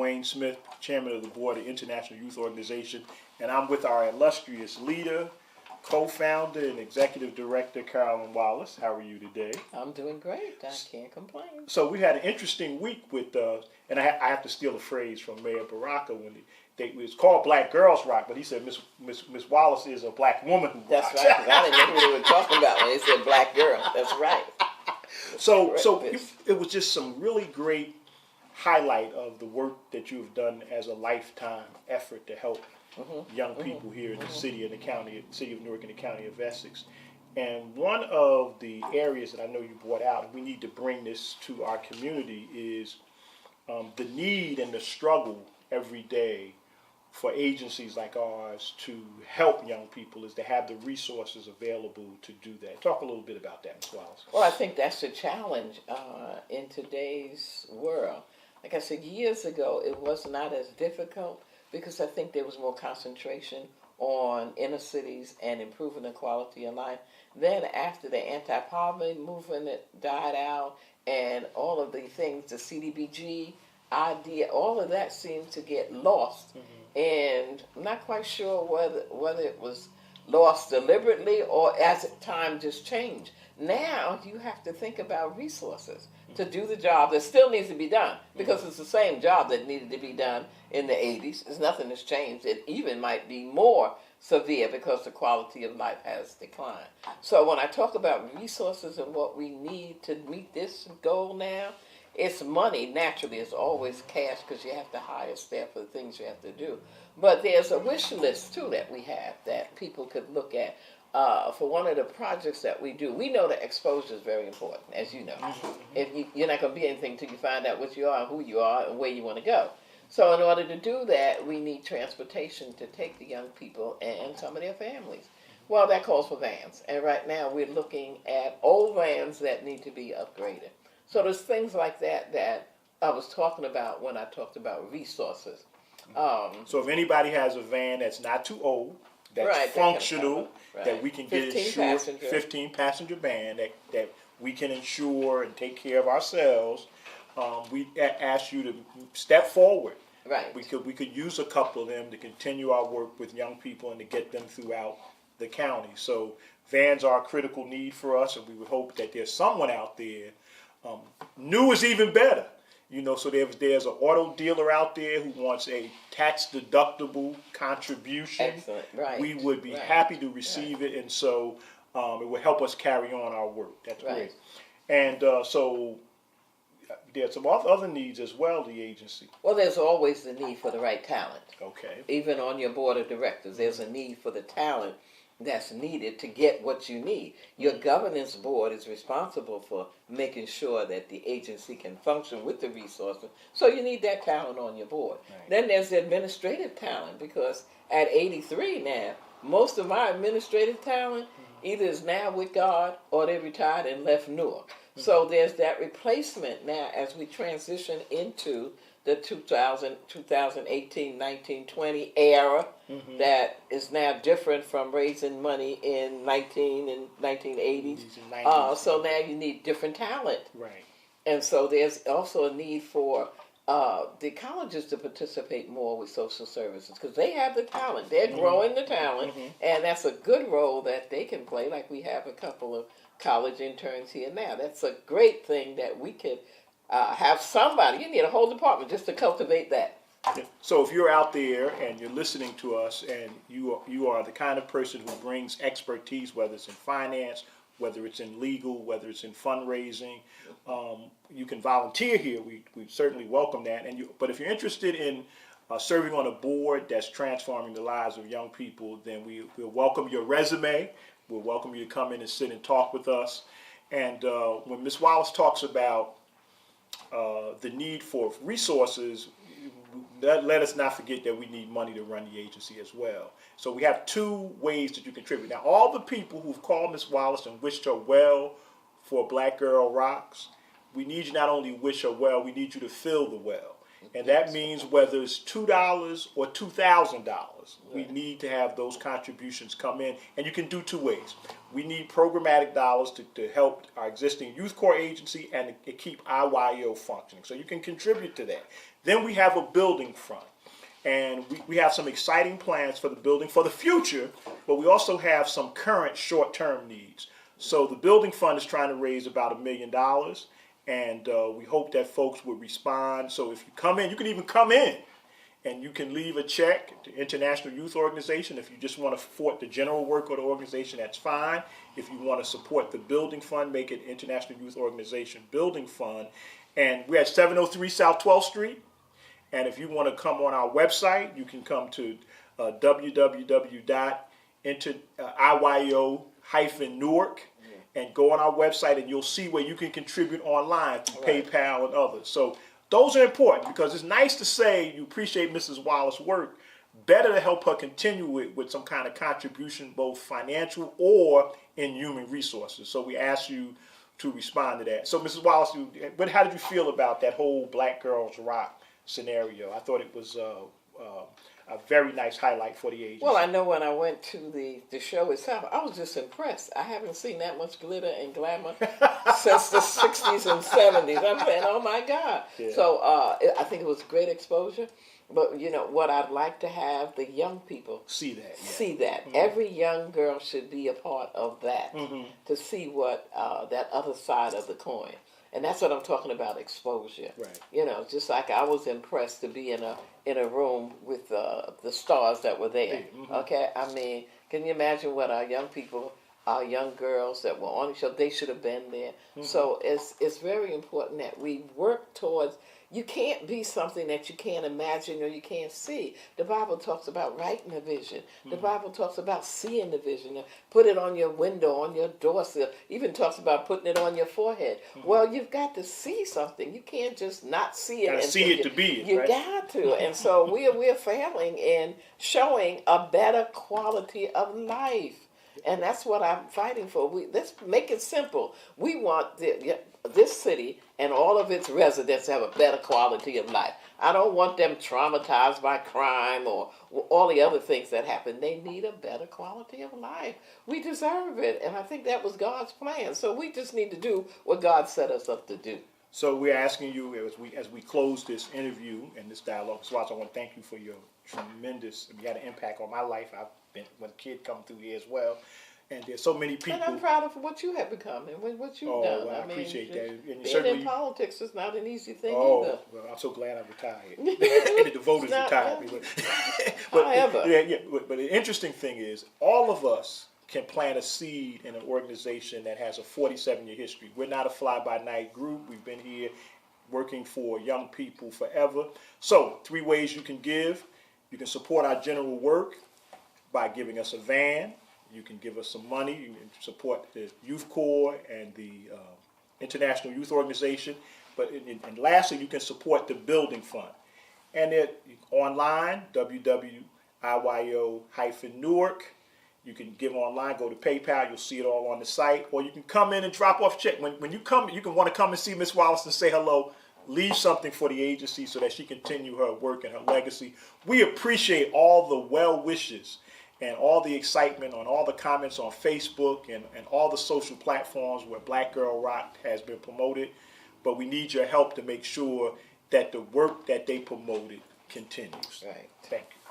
Dwayne Smith, Chairman of the Board of International Youth Organization, and I'm with our illustrious leader, co-founder and executive director, Carolyn Wallace. How are you today? I'm doing great. I can't complain. So we had an interesting week with, and I have to steal a phrase from Mayor Baraka when it was called Black Girls Rock, but he said Miss Wallace is a black woman who That's rocks. right, because I didn't know who they were talking about when they said black girl. That's right. So it was just some really great highlight of the work that you have done as a lifetime effort to help young people here in the city and the county, city of Newark and the county of Essex. And one of the areas that I know you brought out, and we need to bring this to our community, is the need and the struggle every day for agencies like ours to help young people, is to have the resources available to do that. Talk a little bit about that, Ms. Wallace. Well, I think that's the challenge in today's world. Like I said, years ago, it was not as difficult because I think there was more concentration on inner cities and improving the quality of life. Then after the anti-poverty movement died out and all of the things, the CDBG idea, all of that seemed to get lost. And I'm not quite sure whether it was lost deliberately or as time just changed. Now you have to think about resources to do the job that still needs to be done, because it's the same job that needed to be done in the 80s. There's nothing has changed. It even might be more severe because the quality of life has declined. So when I talk about resources and what we need to meet this goal now, it's money. Naturally, it's always cash because you have to hire staff for the things you have to do. But there's a wish list, too, that we have that people could look at. For one of the projects that we do, we know that exposure is very important, as you know. If you're not going to be anything until you find out what you are, who you are, and where you want to go. So in order to do that, we need transportation to take the young people and some of their families. Well, that calls for vans. And right now we're looking at old vans that need to be upgraded. So there's things like that that I was talking about when I talked about resources. So if anybody has a van that's not too old, that's functional, that we can get insured, 15-passenger van that we can insure and take care of ourselves, we ask you to step forward. Right. We could use a couple of them to continue our work with young people and to get them throughout the county. So vans are a critical need for us, and we would hope that there's someone out there. New is even better. So there's an auto dealer out there who wants a tax-deductible contribution. Excellent, right. We would be happy to receive it, and so it will help us carry on our work. That's great. And so there's some other needs as well, the agency. Well, there's always the need for the right talent. Okay. Even on your board of directors, there's a need for the talent that's needed to get what you need. Your governance board is responsible for making sure that the agency can function with the resources. So you need that talent on your board. Right. Then there's the administrative talent, because at 83 now, most of our administrative talent either is now with God or they retired and left Newark. So there's that replacement now as we transition into the 2018, 19, 20 era that is now different from raising money in 1980s. So now you need different talent. Right. And so there's also a need for the colleges to participate more with social services, because they have the talent. They're growing the talent, and that's a good role that they can play, like we have a couple of college interns here now. That's a great thing that we could have somebody. You need a whole department just to cultivate that. So if you're out there and you're listening to us and you are the kind of person who brings expertise, whether it's in finance, whether it's in legal, whether it's in fundraising, you can volunteer here. We certainly welcome that. But if you're interested in serving on a board that's transforming the lives of young people, then we'll welcome your resume. We'll welcome you to come in and sit and talk with us. And when Ms. Wallace talks about the need for resources, let us not forget that we need money to run the agency as well. So we have two ways that you contribute. Now, all the people who've called Ms. Wallace and wished her well for Black Girl Rocks, we need you not only wish her well, we need you to fill the well. And that means whether it's $2 or $2,000, we need to have those contributions come in. And you can do two ways. We need programmatic dollars to help our existing Youth Corps agency and to keep IYO functioning. So you can contribute to that. Then we have a building fund. And we have some exciting plans for the building for the future, but we also have some current short-term needs. So the building fund is trying to raise about $1 million, and we hope that folks will respond. So if you come in, you can even come in, and you can leave a check to International Youth Organization. If you just want to support the general work of the organization, that's fine. If you want to support the building fund, make it International Youth Organization Building Fund. And we're at 703 South 12th Street. And if you want to come on our website, you can come to www.IYO-Newark and go on our website, and you'll see where you can contribute online through PayPal and others. So those are important, because it's nice to say you appreciate Mrs. Wallace's work. Better to help her continue with some kind of contribution, both financial or in human resources. So we ask you to respond to that. So Mrs. Wallace, how did you feel about that whole Black Girls Rock scenario? I thought it was a very nice highlight for the agency. Well, I know when I went to the show itself, I was just impressed. I haven't seen that much glitter and glamour since the 60s and 70s. I'm saying, oh my God. Yeah. So I think it was great exposure. But you know what, I'd like to have the young people see that. Yeah. See that. Mm-hmm. Every young girl should be a part of that, to see what that other side of the coin. And that's what I'm talking about, exposure. Right. You know, just like I was impressed to be in a room with the stars that were there. Okay, I mean, can you imagine what our young people, our young girls that were on the show, they should have been there. So it's very important that we work towards. You can't be something that you can't imagine or you can't see. The Bible talks about writing a vision. The Bible talks about seeing the vision. Put it on your window, on your doorsill. Even talks about putting it on your forehead. Well, you've got to see something. You can't just not see it. Got to see it to be it. You got to. And so we're failing in showing a better quality of life. And that's what I'm fighting for. Let's make it simple. We want this city and all of its residents to have a better quality of life. I don't want them traumatized by crime or all the other things that happen. They need a better quality of life. We deserve it. And I think that was God's plan. So we just need to do what God set us up to do. So we're asking you, as we close this interview and this dialogue, so I want to thank you for your tremendous, you had an impact on my life. I've been, when a kid come through here as well. And there's so many people. And I'm proud of what you have become and what you've done. Well, I appreciate that. And being in politics is not an easy thing either. Well, I'm so glad I retired. And the voters retired me. But the interesting thing is, all of us can plant a seed in an organization that has a 47-year history. We're not a fly-by-night group. We've been here working for young people forever. So 3 ways you can give. You can support our general work by giving us a van. You can give us some money. You can support the Youth Corps and the International Youth Organization. And lastly, you can support the Building Fund. And online, www.IYO-Newark. You can give online, go to PayPal. You'll see it all on the site. Or you can come in and drop off a check. When you come, you can want to come and see Ms. Wallace and say hello. Leave something for the agency so that she continue her work and her legacy. We appreciate all the well wishes and all the excitement on all the comments on Facebook and all the social platforms where Black Girl Rock has been promoted. But we need your help to make sure that the work that they promoted continues. Right. Thank you.